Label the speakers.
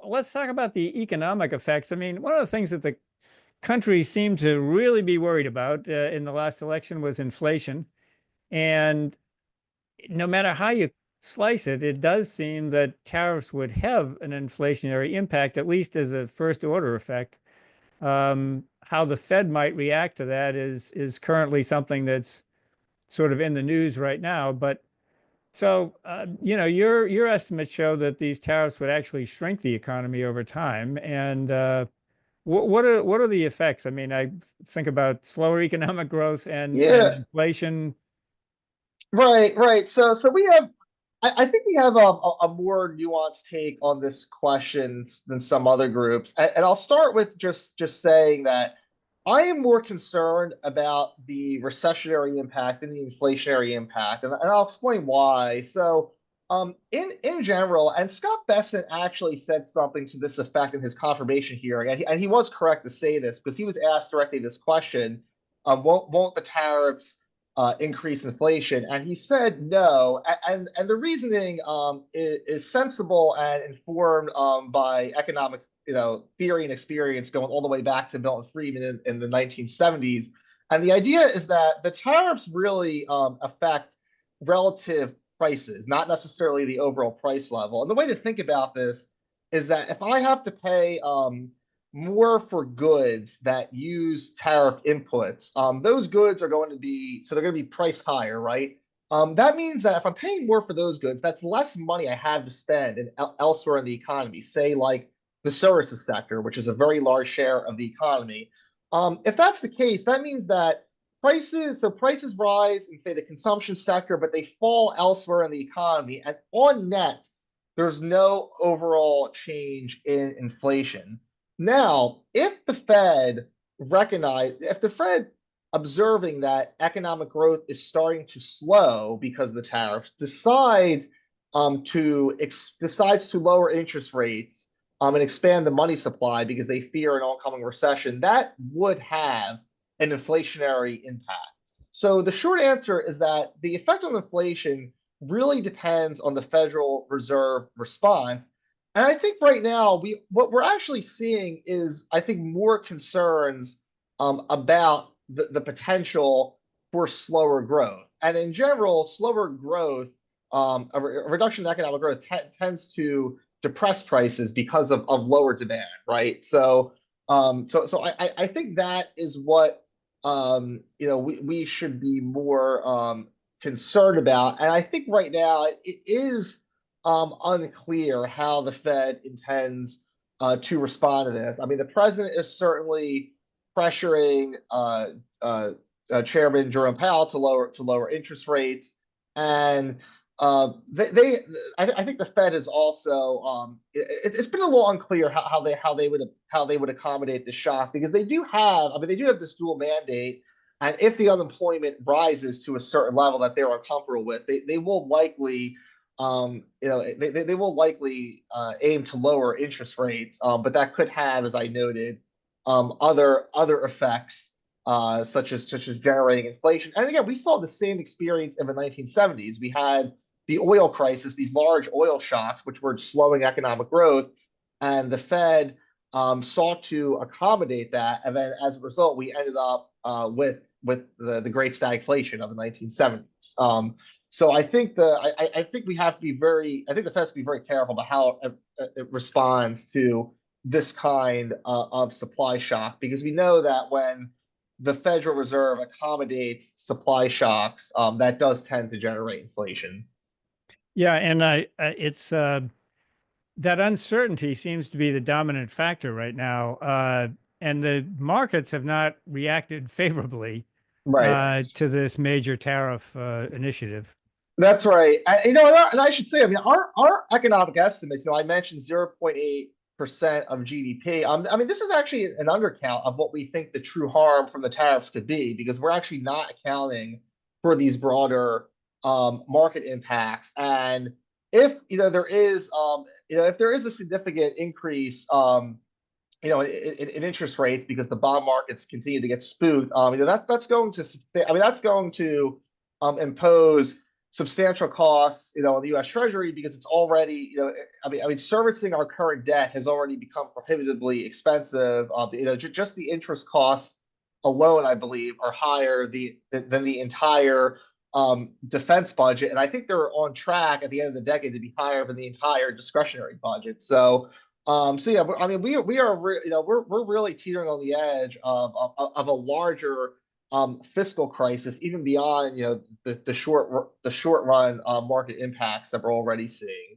Speaker 1: let's talk about the economic effects. I mean, one of the things that the country seemed to really be worried about in the last election was inflation. And no matter how you slice it, it does seem that tariffs would have an inflationary impact, at least as a first order effect. How the Fed might react to that is currently something that's sort of in the news right now. But so, your estimates show that these tariffs would actually shrink the economy over time. And what are the effects? I mean, I think about slower economic growth and
Speaker 2: Yeah,
Speaker 1: inflation.
Speaker 2: right. So we have, I think we have a more nuanced take on this question than some other groups. And I'll start with just saying that I am more concerned about the recessionary impact than the inflationary impact, and I'll explain why. So, in general, and Scott Bessent actually said something to this effect in his confirmation hearing, and he was correct to say this because he was asked directly this question: won't the tariffs increase inflation? And he said no, and the reasoning is sensible and informed by economic theory and experience going all the way back to Milton Friedman in the 1970s. And the idea is that the tariffs really affect relative prices, not necessarily the overall price level. And the way to think about this is that if I have to pay more for goods that use tariff inputs, those goods are going to be, so they're going to be priced higher, right? That means that if I'm paying more for those goods, that's less money I have to spend elsewhere in the economy, say like the services sector, which is a very large share of the economy. If that's the case, that means that prices rise in, say, the consumption sector, but they fall elsewhere in the economy. And on net, there's no overall change in inflation. Now, if the Fed observing that economic growth is starting to slow because of the tariffs, decides to lower interest rates and expand the money supply because they fear an oncoming recession, that would have an inflationary impact. So the short answer is that the effect on inflation really depends on the Federal Reserve response. And I think right now what we're actually seeing is I think more concerns about the potential for slower growth. And in general, slower growth, a reduction in economic growth tends to depress prices because of lower demand, right? So I think that is what we should be more concerned about. And I think right now it is unclear how the Fed intends to respond to this. I mean, the president is certainly pressuring Chairman Jerome Powell to lower interest rates, and I think the Fed is also it's been a little unclear how they would accommodate the shock because they do have this dual mandate, and if the unemployment rises to a certain level that they're uncomfortable with, they will likely they will likely aim to lower interest rates, but that could have, as I noted, other effects such as generating inflation. And again, we saw the same experience in the 1970s. We had the oil crisis, these large oil shocks, which were slowing economic growth, and the Fed sought to accommodate that. And then, as a result, we ended up with the great stagflation of the 1970s. So I think we have to be I think the Fed has to be very careful about how it responds to this kind of supply shock because we know that when the Federal Reserve accommodates supply shocks, that does tend to generate inflation.
Speaker 1: Yeah, and it's that uncertainty seems to be the dominant factor right now. And the markets have not reacted favorably
Speaker 2: Right.
Speaker 1: to this major tariff initiative.
Speaker 2: That's right. And I should say, I mean, our economic estimates, I mentioned 0.8% of GDP. I mean, this is actually an undercount of what we think the true harm from the tariffs could be, because we're actually not accounting for these broader market impacts. And if if there is a significant increase in interest rates because the bond markets continue to get spooked, that's going to impose substantial costs, in the U.S. Treasury because it's already, I mean, servicing our current debt has already become prohibitively expensive. Just the interest costs alone, I believe, are higher than the entire defense budget, and I think they're on track at the end of the decade to be higher than the entire discretionary budget. So yeah, I mean, we are, we're really teetering on the edge of a larger fiscal crisis, even beyond the short run market impacts that we're already seeing.